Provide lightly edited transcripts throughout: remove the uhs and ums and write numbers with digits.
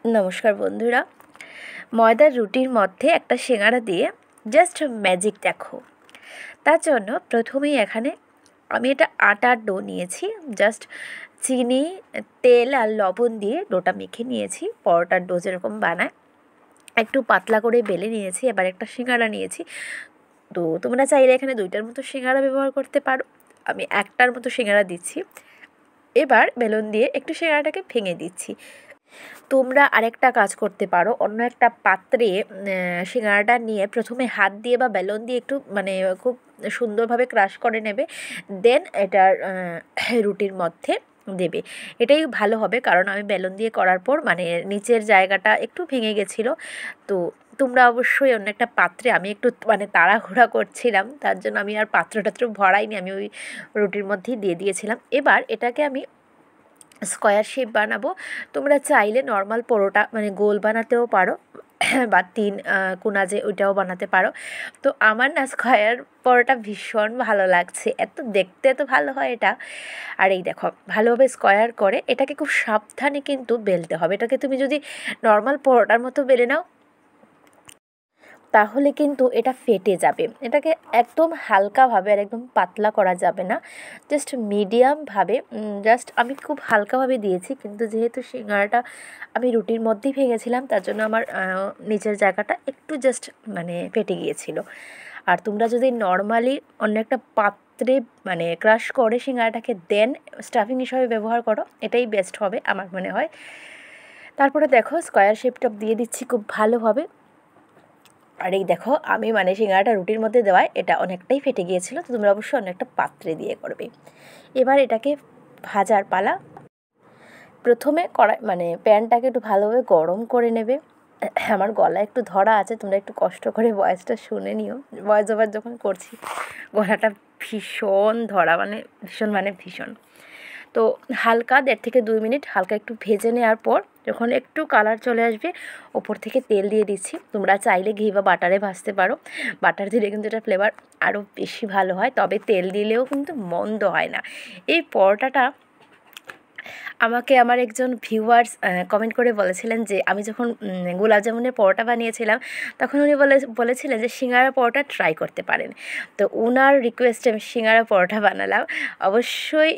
নমস্কার বন্ধুরা, ময়দার রুটির মধ্যে একটা সিঙ্গারা দিয়ে জাস্ট ম্যাজিক দেখো। তার জন্য প্রথমেই এখানে আমি এটা আটার ডো নিয়েছি। জাস্ট চিনি, তেল আর লবণ দিয়ে ডোটা মেখে নিয়েছি, পরোটার ডো যেরকম বানায়। একটু পাতলা করে বেলে নিয়েছি। এবার একটা সিঙ্গারা নিয়েছি। তো তোমরা চাইলে এখানে 2টার মতো সিঙ্গারা ব্যবহার করতে পারো। আমি একটার মতো সিঙ্গারা দিচ্ছি। এবার বেলুন দিয়ে একটু সিঙ্গারাটাকে ভেঙে দিচ্ছি। তোমরা আরেকটা কাজ করতে পারো, অন্য একটা পাত্রে সিঙ্গারাটা নিয়ে প্রথমে হাত দিয়ে বা বেলুন দিয়ে একটু খুব সুন্দরভাবে ক্রাশ করে নেবে, দেন এটার রুটির মধ্যে দেবে। এটাই ভালো হবে, কারণ আমি বেলুন দিয়ে করার পর নিচের জায়গাটা একটু ভেঙে গেছিলো। তো তোমরা অবশ্যই অন্য একটা পাত্রে, আমি একটু তাড়াহুড়া করছিলাম, তার জন্য আমি আর পাত্র ভরাইনি, আমি ওই রুটির মধ্যেই দিয়ে দিয়েছিলাম। এবার এটাকে আমি স্কোয়ার শেপ বানাবো। তোমরা চাইলে নর্মাল পরোটা গোল বানাতেও পারো বা 3 কোনা যে ওইটাও বানাতে পারো। তো আমার না স্কোয়ার পরোটা ভীষণ ভালো লাগছে, এত দেখতে এত ভালো হয় এটা। আর এই দেখো, ভালোভাবে স্কোয়ার করে এটাকে খুব সাবধানে কিন্তু বেলতে হবে। এটাকে তুমি যদি নর্মাল পরোটার মতো বেলে নাও তাহলে কিন্তু এটা ফেটে যাবে। এটাকে একদম হালকাভাবে আর একদম পাতলা করা যাবে না, জাস্ট মিডিয়ামভাবে। জাস্ট আমি খুব হালকাভাবে দিয়েছি, কিন্তু যেহেতু সিঙ্গারাটা আমি রুটির মধ্যেই ভেঙেছিলাম, তার জন্য আমার নিচের জায়গাটা একটু জাস্ট ফেটে গিয়েছিল। আর তোমরা যদি নর্মালি অন্য একটা পাত্রে ক্রাশ করে সিঙ্গারাটাকে দেন স্টাফিং হিসাবে ব্যবহার করো, এটাই বেস্ট হবে আমার মনে হয়। তারপরে দেখো স্কোয়ার শেপটা দিয়ে দিচ্ছি খুব ভালোভাবে। আর এই দেখো, আমি সিঙ্গারাটা রুটির মধ্যে দেওয়ায় এটা অনেকটাই ফেটে গিয়েছিলো। তো তোমরা অবশ্যই অনেকটা পাত্রে দিয়ে করবে। এবার এটাকে ভাজার পালা। প্রথমে কড়াই প্যানটাকে একটু ভালোভাবে গরম করে নেবে। আমার গলা একটু ধরা আছে, তোমরা একটু কষ্ট করে ভয়েসটা শুনে নিও। ভয়েস ওভার যখন করছি গলাটা ভীষণ ধরা, ভীষণ। তো হালকা 1.5 থেকে 2 মিনিট হালকা একটু ভেজে নেওয়ার পর যখন একটু কালার চলে আসবে, ওপর থেকে তেল দিয়ে দিচ্ছি। তোমরা চাইলে ঘি বা বাটারে ভাজতে পারো, বাটার দিলে কিন্তু এটা ফ্লেভার আরও বেশি ভালো হয়, তবে তেল দিলেও কিন্তু মন্দ হয় না। এই পরোটাটা আমাকে আমার একজন ভিউয়ার্স কমেন্ট করে বলেছিলেন যে আমি যখন গোলাপ জামুনের পরোটা বানিয়েছিলাম, তখন উনি বলেছিলেন যে সিঙ্গারা পরোটা ট্রাই করতে পারেন। তো ওনার রিকোয়েস্টে আমি সিঙ্গারা পরোটা বানালাম। অবশ্যই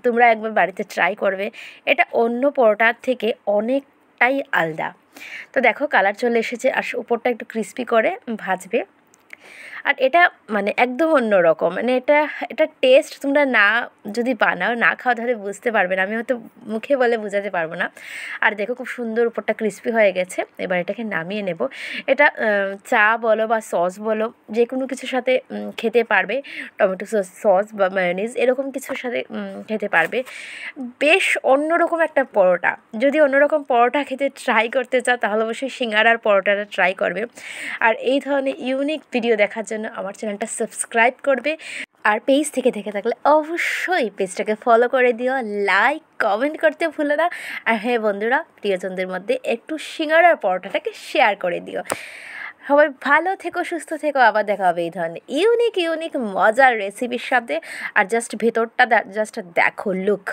তোমরা একবার বাড়িতে ট্রাই করবে, এটা অন্য পরোটার থেকে অনেকটাই আলাদা। তো দেখো কালার চলে এসেছে, আর উপরটা একটু ক্রিস্পি করে ভাজবে। আর এটা একদম অন্য রকম, এটা টেস্ট তোমরা যদি বানাও না খাও তাহলে বুঝতে পারবে না। আমি হয়তো মুখে বলে বোঝাতে পারবো না। আর দেখো খুব সুন্দর উপরটা ক্রিস্পি হয়ে গেছে। এবার এটাকে নামিয়ে নেব। এটা চা বলো বা সস বলো, যে কোনো কিছুর সাথে খেতে পারবে। টমেটো সস বা মায়োনিজ এরকম কিছুর সাথে খেতে পারবে। বেশ অন্যরকম একটা পরোটা। যদি অন্যরকম পরোটা খেতে ট্রাই করতে চাও তাহলে অবশ্যই সিঙ্গারার পরোটাটা ট্রাই করবে। আর এই ধরনের ইউনিক ভিডিও দেখার জন্য আমার চ্যানেলটা সাবস্ক্রাইব করবে। আর পেজ থেকে দেখে থাকলে অবশ্যই পেজটাকে ফলো করে দিও, লাইক কমেন্ট করতে ভুলো না। আর হ্যাঁ বন্ধুরা, প্রিয়জনদের মধ্যে একটু সিঙ্গারার পরোটাটাকে শেয়ার করে দিও। সবাই ভালো থেকো, সুস্থ থেকো। আবার দেখা হবে এই ধরনের ইউনিক মজার রেসিপির সাথে। আর জাস্ট ভেতরটা জাস্ট দেখো, লুক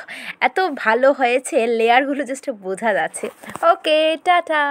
এত ভালো হয়েছে, লেয়ারগুলো জাস্ট বোঝা যাচ্ছে। ওকে, টাটা।